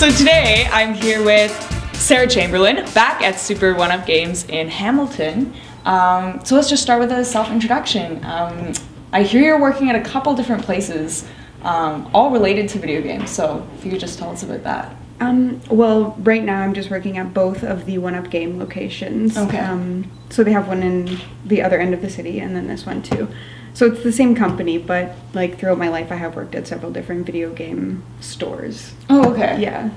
So today I'm here with Sarah Chamberlain, back at Super One-Up Games in Hamilton. So let's just start with a self-introduction. I hear you're working at a couple different places, all related to video games, so if you could just tell us about that. Well, right now I'm just working at both of the One-Up Game locations. Okay. So they have one in the other end of the city and then this one too. So it's the same company, but like throughout my life I have worked at several different video game stores. Oh, okay. Yeah.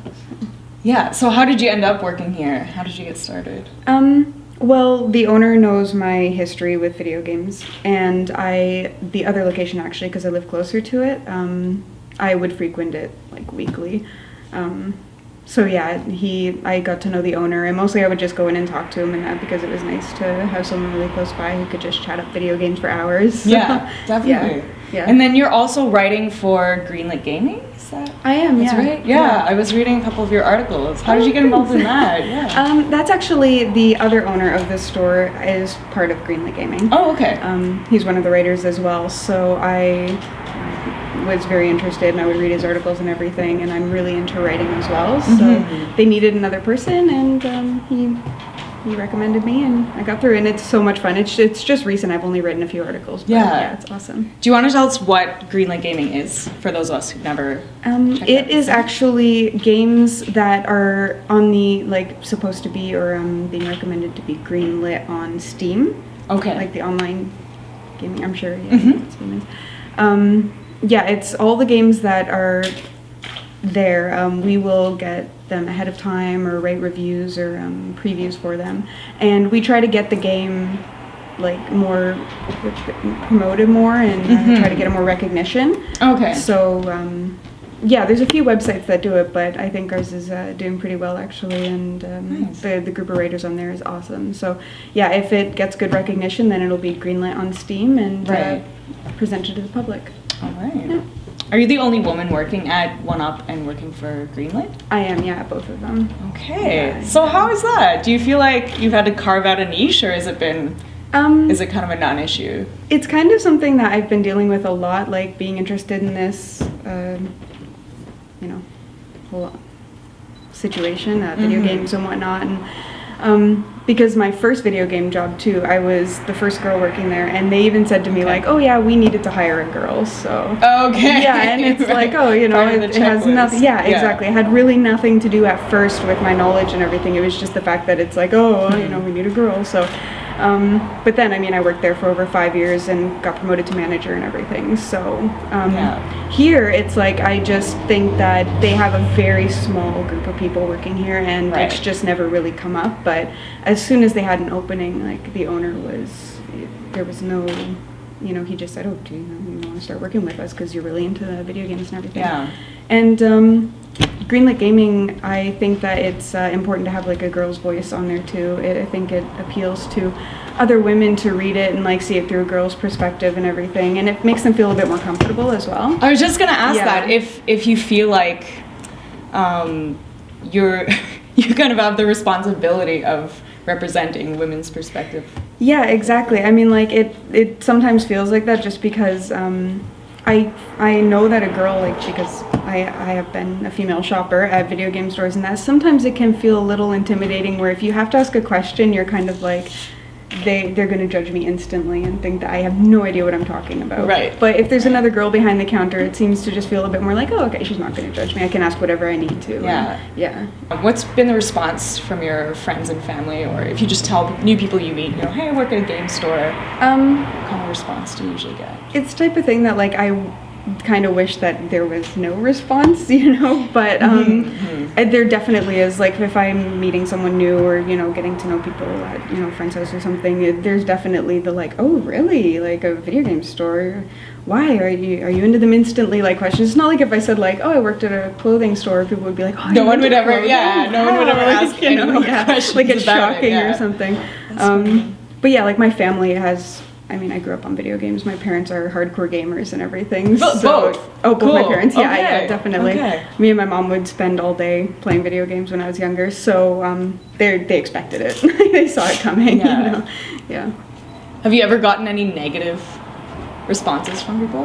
Yeah, so how did you end up working here? How did you get started? Well, the owner knows my history with video games, and the other location actually, because I live closer to it, I would frequent it like weekly. So yeah, I got to know the owner, and mostly I would just go in and talk to him and that, because it was nice to have someone really close by who could just chat up video games for hours. So, yeah, definitely. Yeah. And then you're also writing for Greenlit Gaming? Is that? I am, That's right? Yeah, I was reading a couple of your articles. How did you get involved in that? Yeah. That's actually the other owner of this store is part of Greenlit Gaming. Oh, okay. He's one of the writers as well, so I was very interested and I would read his articles and everything, and I'm really into writing as well, so they needed another person, and he recommended me and I got through, and it's so much fun. It's just recent, I've only written a few articles, but yeah, it's awesome. Do you want to tell us what Greenlit Gaming is, for those of us who've never checked it out is actually games that are on the, like, supposed to be, or being recommended to be greenlit on Steam. Okay. Like the online gaming, I'm sure, yeah, what Steam is. Yeah, it's all the games that are there. We will get them ahead of time or write reviews or previews for them, and we try to get the game like more promoted more and try to get more recognition. Okay. So yeah, there's a few websites that do it, but I think ours is doing pretty well actually, and Nice. the group of writers on there is awesome. So yeah, if it gets good recognition, then it'll be greenlit on Steam and presented to the public. All right. Yeah. Are you the only woman working at One-Up and working for Greenlit? I am, yeah, at both of them. Okay. Yeah. So how is that? Do you feel like you've had to carve out a niche, or has it been, is it kind of a non-issue? It's kind of something that I've been dealing with a lot, like being interested in this, whole situation, video games and whatnot, and because my first video game job too, I was the first girl working there, and they even said to me like, oh yeah, we needed to hire a girl, so. Okay. Yeah, and it's like, oh, it has nothing, yeah, exactly. It had really nothing to do at first with my knowledge and everything. It was just the fact that it's like, oh, we need a girl, so. But then, I worked there for over 5 years and got promoted to manager and everything, so here it's like, I just think that they have a very small group of people working here, and it's just never really come up. But as soon as they had an opening, like the owner there was no, he just said, oh, do you want to start working with us because you're really into the video games and everything. Yeah. And Greenlit Gaming, I think that it's important to have like a girl's voice on there too. I think it appeals to other women to read it and like see it through a girl's perspective and everything, and it makes them feel a bit more comfortable as well. I was just gonna ask that if you feel like you kind of have the responsibility of representing women's perspective. Yeah, exactly. It sometimes feels like that just because I know that a girl, because I have been a female shopper at video game stores, and that sometimes it can feel a little intimidating, where if you have to ask a question, you're kind of like, they're going to judge me instantly and think that I have no idea what I'm talking about. Right. But if there's another girl behind the counter, it seems to just feel a bit more like, oh, okay, she's not going to judge me. I can ask whatever I need to. Yeah. Yeah. What's been the response from your friends and family, or if you just tell new people you meet, hey, I work at a game store, what kind of response do you usually get? It's the type of thing that I kind of wish that there was no response, but there definitely is. Like if I'm meeting someone new or getting to know people at friend's house or something, there's definitely the like, oh really, like a video game store, why are you into them instantly, like questions. It's not like if I said like, oh, I worked at a clothing store, people would be like, oh, no one would ever ask questions, like it's shocking or something. But yeah, like my family has, I grew up on video games. My parents are hardcore gamers and everything. Both? Oh, both cool. My parents. Yeah, okay. Yeah, definitely. Okay. Me and my mom would spend all day playing video games when I was younger, so they expected it. They saw it coming. Yeah. Have you ever gotten any negative responses from people?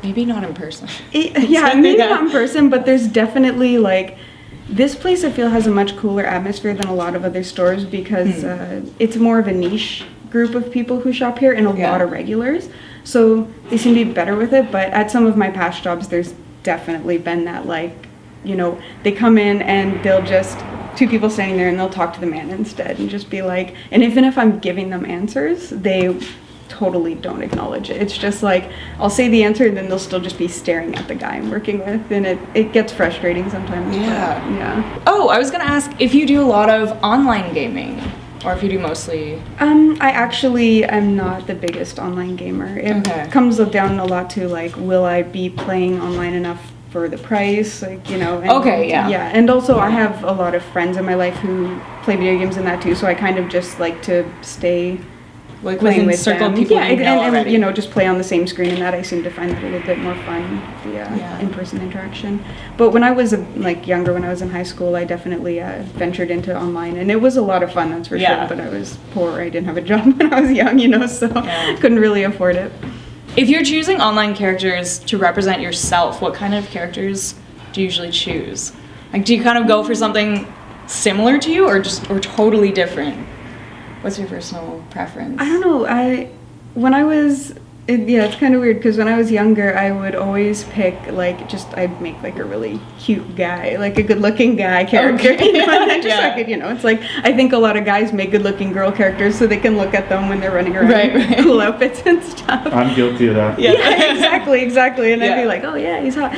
Maybe not in person. Yeah, maybe not in person, but there's definitely like, this place I feel has a much cooler atmosphere than a lot of other stores because it's more of a niche group of people who shop here and a lot of regulars. So they seem to be better with it, but at some of my past jobs, there's definitely been that, like, you know, they come in and they'll just, two people standing there and they'll talk to the man instead and just be like, and even if I'm giving them answers, they totally don't acknowledge it. It's just like, I'll say the answer and then they'll still just be staring at the guy I'm working with, and it gets frustrating sometimes. Yeah. Oh, I was gonna ask if you do a lot of online gaming, or if you do mostly... I actually am not the biggest online gamer. It comes down a lot to, like, will I be playing online enough for the price, like, you know. And, yeah, and also I have a lot of friends in my life who play video games and that too, so I kind of just like to stay like playing with circle them. People and you know, just play on the same screen, and that I seem to find that a little bit more fun, in-person interaction. But when I was like younger, when I was in high school, I definitely ventured into online, and it was a lot of fun, that's for sure. But I was poor, I didn't have a job when I was young, you know, so couldn't really afford it. If you're choosing online characters to represent yourself, what kind of characters do you usually choose? Like, do you kind of go for something similar to you, or totally different? What's your personal preference? I don't know. When I was, it's kind of weird because when I was younger, I would always pick I'd make like a really cute guy, like a good-looking guy character, you know, and then just I could, you know, it's like, I think a lot of guys make good-looking girl characters so they can look at them when they're running around in cool outfits and stuff. I'm guilty of that. Yeah, exactly. And I'd be like, oh yeah, he's hot.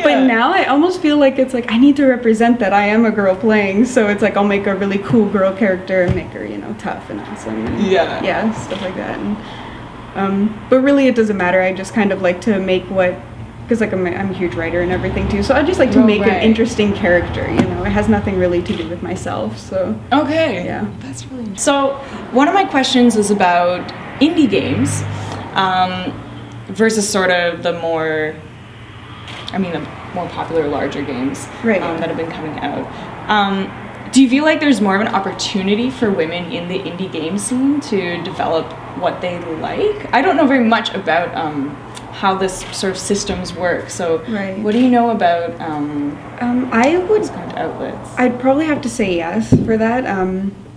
But now I almost feel like it's like I need to represent that I am a girl playing, so it's like I'll make a really cool girl character and make her, you know, tough and awesome. And stuff like that. And, but really it doesn't matter. I just kind of like to make because like I'm a huge writer and everything too, so I just like to make an interesting character, you know. It has nothing really to do with myself, so. Okay. Yeah. That's really interesting. So one of my questions is about indie games versus sort of the more popular, larger games that have been coming out. Do you feel like there's more of an opportunity for women in the indie game scene to develop what they like? I don't know very much about how this sort of systems work, so what do you know about those kind of outlets? I'd probably have to say yes for that.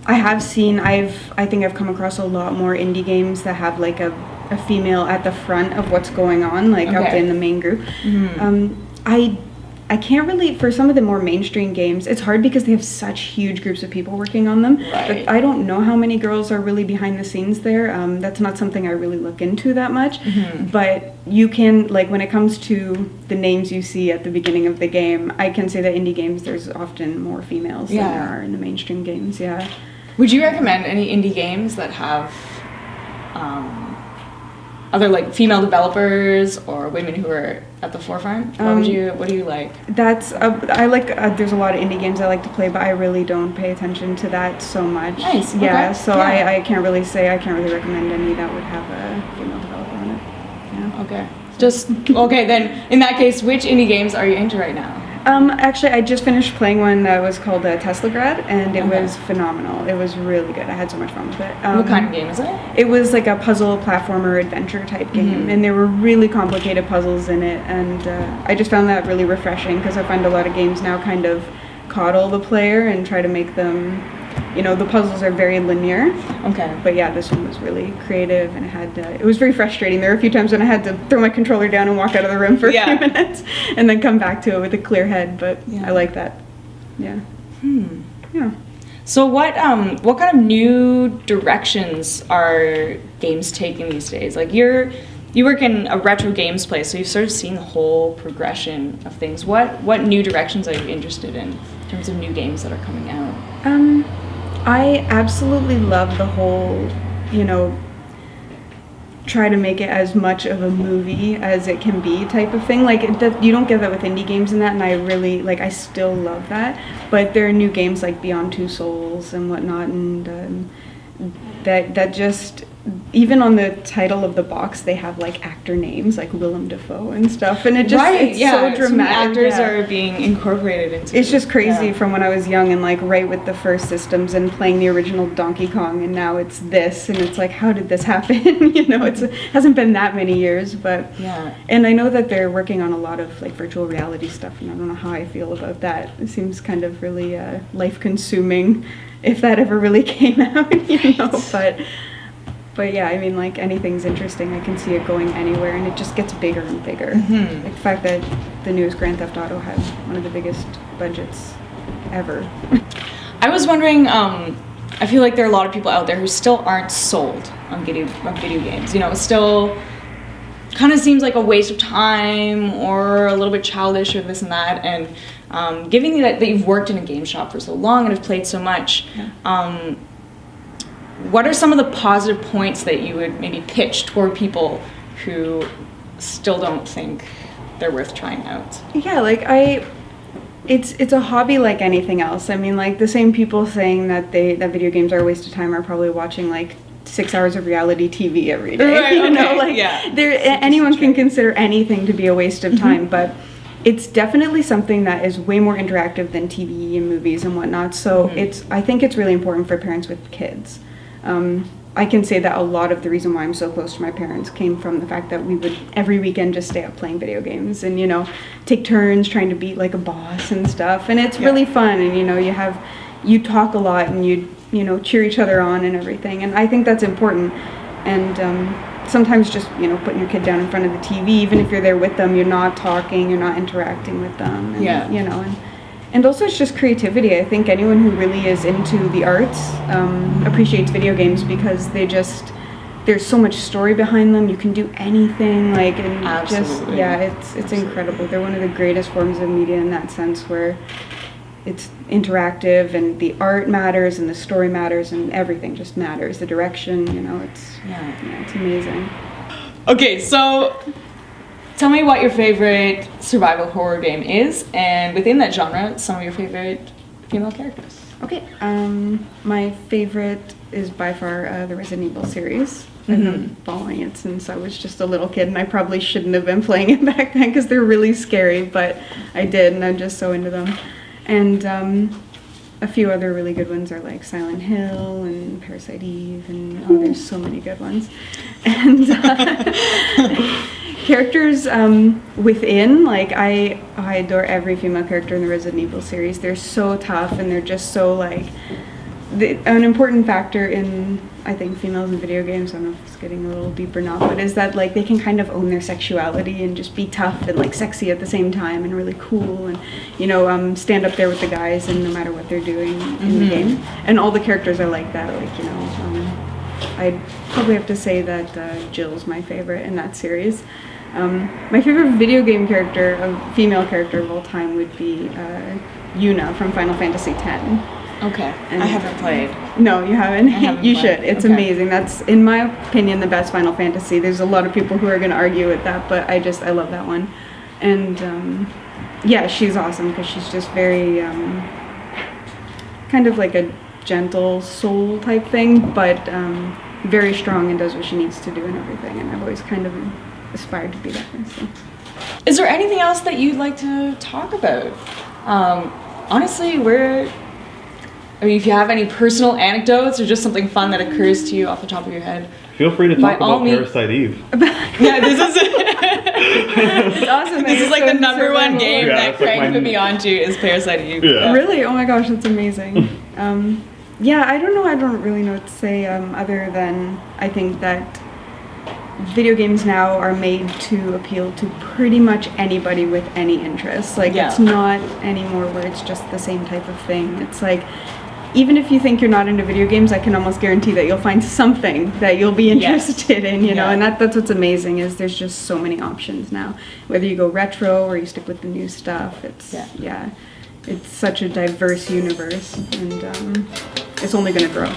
I have seen, I think I've come across a lot more indie games that have like a female at the front of what's going on, like up in the main group. I can't really, for some of the more mainstream games, it's hard because they have such huge groups of people working on them. But I don't know how many girls are really behind the scenes there. That's not something I really look into that much. But you can, like, when it comes to the names you see at the beginning of the game, I can say that indie games, there's often more females than there are in the mainstream games, Would you recommend any indie games that have other like female developers or women who are at the forefront? What do you like? That's I like. There's a lot of indie games I like to play, but I really don't pay attention to that so much. Nice. So I can't really recommend any that would have a female developer on it. Okay. Then in that case, which indie games are you into right now? Actually, I just finished playing one that was called Teslagrad, and it was phenomenal. It was really good. I had so much fun with it. What kind of game is it? It was like a puzzle platformer adventure type game, and there were really complicated puzzles in it, and I just found that really refreshing because I find a lot of games now kind of coddle the player and try to make them, you know, the puzzles are very linear. But yeah, this one was really creative, and it was very frustrating. There were a few times when I had to throw my controller down and walk out of the room for a few minutes and then come back to it with a clear head, but I like that. Yeah. So what kind of new directions are games taking these days? Like you work in a retro games place, so you've sort of seen the whole progression of things. What new directions are you interested in terms of new games that are coming out? I absolutely love the whole, you know, try to make it as much of a movie as it can be type of thing. Like, you don't get that with indie games and that, and I really, like, I still love that. But there are new games like Beyond Two Souls and whatnot, and that just, even on the title of the box, they have like actor names like Willem Dafoe and stuff, and it just it's so dramatic. So many actors are being incorporated into. It's just crazy from when I was young and like right with the first systems and playing the original Donkey Kong, and now it's this, and it's like, how did this happen? You know, it hasn't been that many years, but and I know that they're working on a lot of like virtual reality stuff, and I don't know how I feel about that. It seems kind of really life consuming if that ever really came out, you know, But yeah, I mean, like, anything's interesting. I can see it going anywhere, and it just gets bigger and bigger. Like the fact that the newest Grand Theft Auto has one of the biggest budgets ever. I was wondering, I feel like there are a lot of people out there who still aren't sold on video games. You know, it still kind of seems like a waste of time or a little bit childish or this and that. And given that you've worked in a game shop for so long and have played so much, what are some of the positive points that you would maybe pitch toward people who still don't think they're worth trying out? Yeah, like it's a hobby like anything else. I mean, like the same people saying that video games are a waste of time are probably watching like 6 hours of reality TV every day. Right, you know, like anyone can consider anything to be a waste of time, but it's definitely something that is way more interactive than TV and movies and whatnot. So I think it's really important for parents with kids. I can say that a lot of the reason why I'm so close to my parents came from the fact that we would every weekend just stay up playing video games and, you know, take turns trying to beat like a boss and stuff. And it's really fun. And, you know, you talk a lot and you know, cheer each other on and everything. And I think that's important. And sometimes just, you know, putting your kid down in front of the TV, even if you're there with them, you're not talking, you're not interacting with them. And, you know, and also it's just creativity. I think anyone who really is into the arts appreciates video games because there's so much story behind them. You can do anything, like, and Absolutely. It's incredible. They're one of the greatest forms of media in that sense, where it's interactive and the art matters and the story matters and everything just matters. The direction, you know, it's amazing. Okay, so tell me what your favorite survival horror game is, and within that genre, some of your favorite female characters. Okay, my favorite is by far the Resident Evil series. I've been following it since I was just a little kid, and I probably shouldn't have been playing it back then because they're really scary, but I did, and I'm just so into them. And a few other really good ones are like Silent Hill and Parasite Eve, and there's so many good ones. And characters within, like I adore every female character in the Resident Evil series. They're so tough, and they're just so like an important factor in, I think, females in video games. I don't know if it's getting a little deeper now, but is that like they can kind of own their sexuality and just be tough and like sexy at the same time and really cool, and, you know, stand up there with the guys and no matter what they're doing in the game. And all the characters are like that. Like, you know, I'd probably have to say that Jill's my favorite in that series. My favorite video game character, female character of all time, would be Yuna from Final Fantasy X. Okay. And I haven't played. No, you haven't? You played. should. It's amazing. That's, in my opinion, the best Final Fantasy. There's a lot of people who are going to argue with that, but I love that one. And yeah, she's awesome because she's just very kind of like a gentle soul type thing, but very strong and does what she needs to do and everything. And I've always kind of aspired to be that way. So. Is there anything else that you'd like to talk about? Honestly, if you have any personal anecdotes or just something fun that occurs to you off the top of your head, feel free to talk about Parasite Eve. Yeah, this is it's awesome. This is like the number one game that Craig like put me onto is Parasite Eve. Yeah. Really? Oh my gosh, that's amazing. Yeah, I don't know. I don't really know what to say other than I think that video games now are made to appeal to pretty much anybody with any interest. Like, it's not anymore where it's just the same type of thing. It's like, even if you think you're not into video games, I can almost guarantee that you'll find something that you'll be interested in, you know, and that's what's amazing is there's just so many options now. Whether you go retro or you stick with the new stuff, it's it's such a diverse universe, and it's only going to grow.